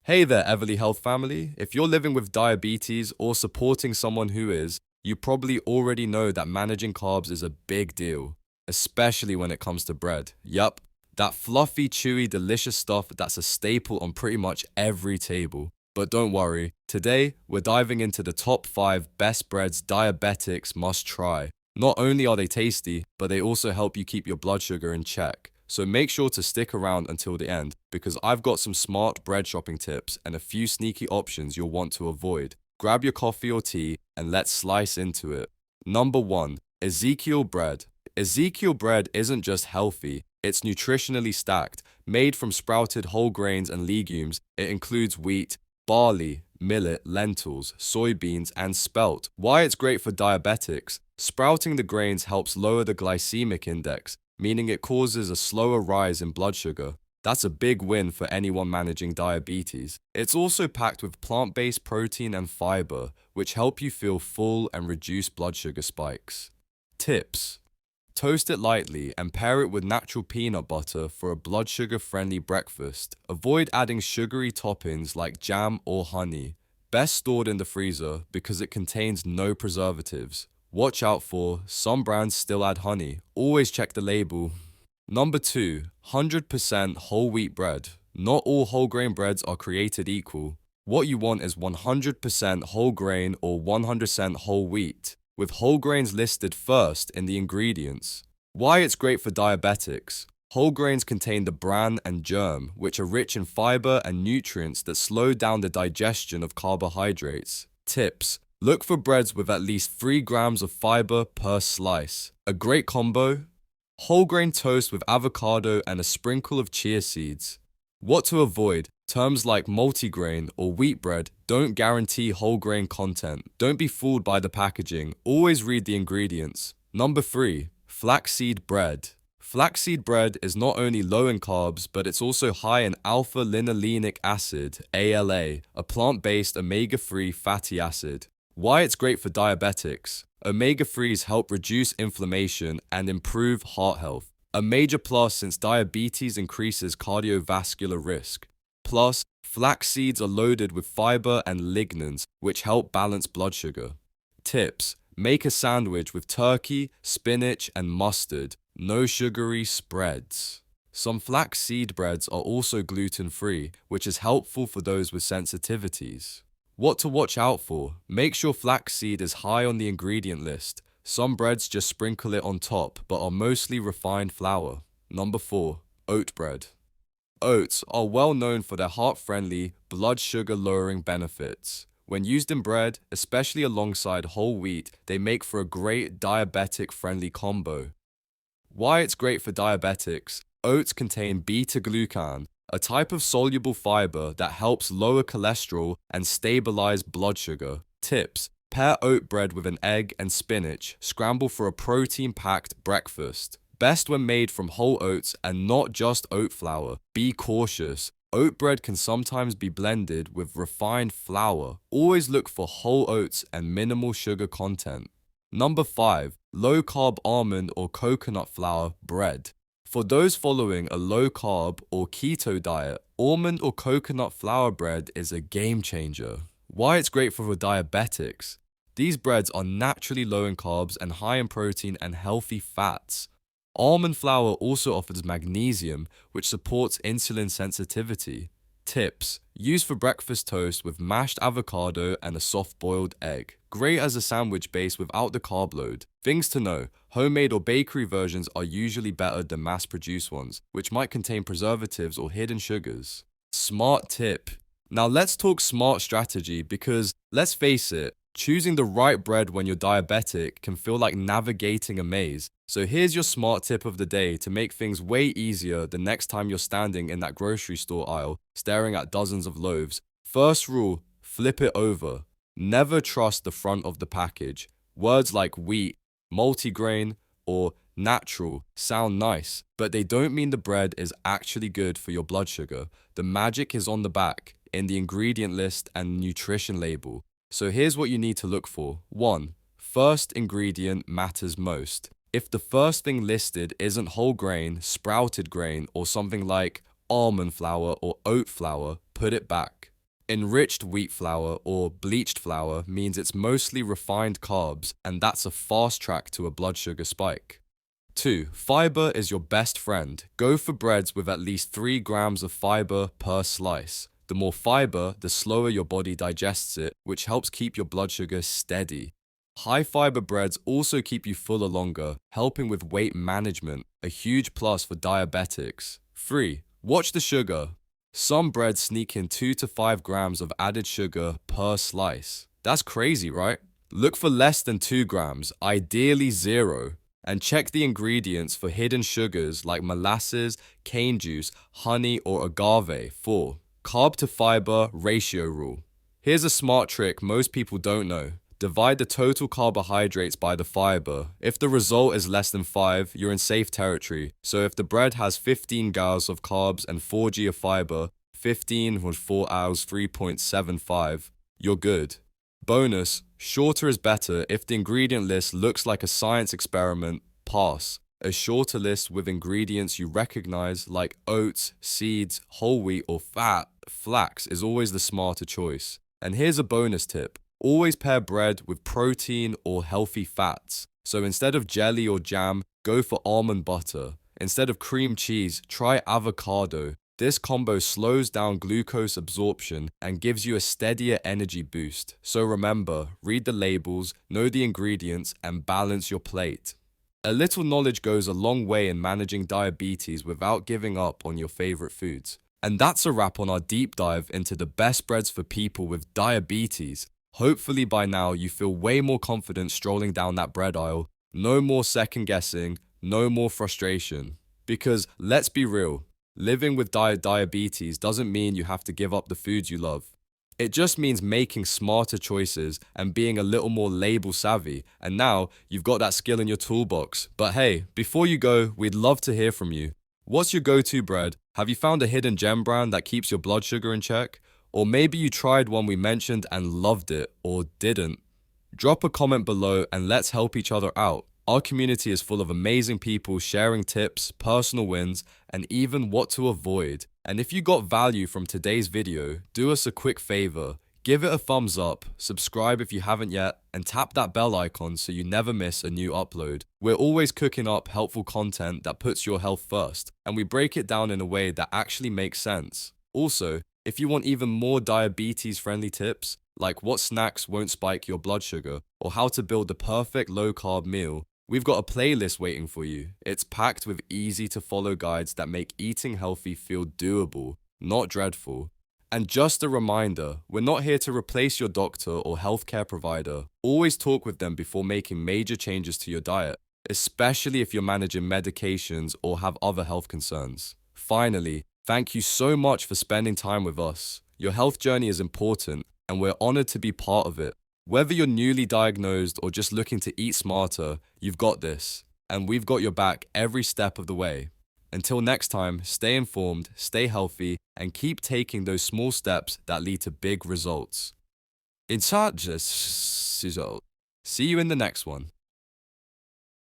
Hey there, Everly Health family. If you're living with diabetes or supporting someone who is, you probably already know that managing carbs is a big deal, especially when it comes to bread. Yup, that fluffy, chewy, delicious stuff that's a staple on pretty much every table. But don't worry, today we're diving into the top 5 best breads diabetics must try. Not only are they tasty, but they also help you keep your blood sugar in check. So make sure to stick around until the end because I've got some smart bread shopping tips and a few sneaky options you'll want to avoid. Grab your coffee or tea and let's slice into it. Number 1. Ezekiel bread. Ezekiel bread isn't just healthy, it's nutritionally stacked. Made from sprouted whole grains and legumes, it includes wheat, barley, millet, lentils, soybeans, and spelt. Why it's great for diabetics. Sprouting the grains helps lower the glycemic index, meaning it causes a slower rise in blood sugar. That's a big win for anyone managing diabetes. It's also packed with plant-based protein and fiber, which help you feel full and reduce blood sugar spikes. Tips: toast it lightly and pair it with natural peanut butter for a blood sugar-friendly breakfast. Avoid adding sugary toppings like jam or honey. Best stored in the freezer because it contains no preservatives. Watch out for some brands still add honey. Always check the label. Number 2. 100% whole wheat bread. Not all whole grain breads are created equal. What you want is 100% whole grain or 100% whole wheat, with whole grains listed first in the ingredients. Why it's great for diabetics. Whole grains contain the bran and germ, which are rich in fiber and nutrients that slow down the digestion of carbohydrates. Tips: look for breads with at least 3 grams of fiber per slice. A great combo: whole grain toast with avocado and a sprinkle of chia seeds. What to avoid: terms like multigrain or wheat bread don't guarantee whole grain content. Don't be fooled by the packaging. Always read the ingredients. Number 3. Flaxseed bread. Flaxseed bread is not only low in carbs, but it's also high in alpha-linolenic acid, ALA, a plant-based omega-3 fatty acid. Why it's great for diabetics. Omega-3s help reduce inflammation and improve heart health. A major plus since diabetes increases cardiovascular risk. Plus, flax seeds are loaded with fiber and lignans, which help balance blood sugar. Tips: make a sandwich with turkey, spinach, and mustard. No sugary spreads. Some flax seed breads are also gluten-free, which is helpful for those with sensitivities. What to watch out for: make sure flaxseed is high on the ingredient list. Some breads just sprinkle it on top, but are mostly refined flour. Number 4. Oat bread. Oats are well known for their heart-friendly, blood sugar-lowering benefits. When used in bread, especially alongside whole wheat, they make for a great diabetic-friendly combo. Why it's great for diabetics. Oats contain beta-glucan, a type of soluble fiber that helps lower cholesterol and stabilize blood sugar. Tips: pair oat bread with an egg and spinach. Scramble for a protein-packed breakfast. Best when made from whole oats and not just oat flour. Be cautious. Oat bread can sometimes be blended with refined flour. Always look for whole oats and minimal sugar content. Number 5. Low-carb almond or coconut flour bread. For those following a low-carb or keto diet, almond or coconut flour bread is a game changer. Why it's great for diabetics. These breads are naturally low in carbs and high in protein and healthy fats. Almond flour also offers magnesium, which supports insulin sensitivity. Tips: use for breakfast toast with mashed avocado and a soft-boiled egg. Great as a sandwich base without the carb load. Things to know: homemade or bakery versions are usually better than mass-produced ones, which might contain preservatives or hidden sugars. Smart tip. Now let's talk smart strategy because, let's face it, choosing the right bread when you're diabetic can feel like navigating a maze. So here's your smart tip of the day to make things way easier the next time you're standing in that grocery store aisle, staring at dozens of loaves. First rule: flip it over. Never trust the front of the package. Words like wheat, multigrain, or natural sound nice, but they don't mean the bread is actually good for your blood sugar. The magic is on the back, in the ingredient list and nutrition label. So here's what you need to look for. 1. First ingredient matters most. If the first thing listed isn't whole grain, sprouted grain, or something like almond flour or oat flour, put it back. Enriched wheat flour or bleached flour means it's mostly refined carbs, and that's a fast track to a blood sugar spike. 2. Fiber is your best friend. Go for breads with at least 3 grams of fiber per slice. The more fiber, the slower your body digests it, which helps keep your blood sugar steady. High fiber breads also keep you fuller longer, helping with weight management, a huge plus for diabetics. 3. Watch the sugar. Some breads sneak in 2 to 5 grams of added sugar per slice. That's crazy, right? Look for less than 2 grams, ideally 0. And check the ingredients for hidden sugars like molasses, cane juice, honey, or agave. 4. Carb to fiber ratio rule. Here's a smart trick most people don't know. Divide the total carbohydrates by the fiber. If the result is less than 5, you're in safe territory. So if the bread has 15 gals of carbs and 4g of fiber, 15 with 4 hours 3.75, you're good. Bonus, shorter is better. If the ingredient list looks like a science experiment, pass. A shorter list with ingredients you recognize like oats, seeds, whole wheat, or flax is always the smarter choice. And here's a bonus tip. Always pair bread with protein or healthy fats. So instead of jelly or jam, go for almond butter. Instead of cream cheese, try avocado. This combo slows down glucose absorption and gives you a steadier energy boost. So remember, read the labels, know the ingredients, and balance your plate. A little knowledge goes a long way in managing diabetes without giving up on your favorite foods. And that's a wrap on our deep dive into the best breads for people with diabetes. Hopefully by now you feel way more confident strolling down that bread aisle. No more second guessing, no more frustration. Because let's be real, living with diabetes doesn't mean you have to give up the foods you love. It just means making smarter choices and being a little more label savvy. And now you've got that skill in your toolbox. But hey, before you go, we'd love to hear from you. What's your go-to bread? Have you found a hidden gem brand that keeps your blood sugar in check? Or maybe you tried one we mentioned and loved it, or didn't. Drop a comment below and let's help each other out. Our community is full of amazing people sharing tips, personal wins, and even what to avoid. And if you got value from today's video, do us a quick favor. Give it a thumbs up, subscribe if you haven't yet, and tap that bell icon so you never miss a new upload. We're always cooking up helpful content that puts your health first, and we break it down in a way that actually makes sense. Also, if you want even more diabetes-friendly tips, like what snacks won't spike your blood sugar, or how to build the perfect low-carb meal, we've got a playlist waiting for you. It's packed with easy-to-follow guides that make eating healthy feel doable, not dreadful. And just a reminder, we're not here to replace your doctor or healthcare provider. Always talk with them before making major changes to your diet, especially if you're managing medications or have other health concerns. Finally, thank you so much for spending time with us. Your health journey is important, and we're honored to be part of it. Whether you're newly diagnosed or just looking to eat smarter, you've got this, and we've got your back every step of the way. Until next time, stay informed, stay healthy, and keep taking those small steps that lead to big results. See you in the next one.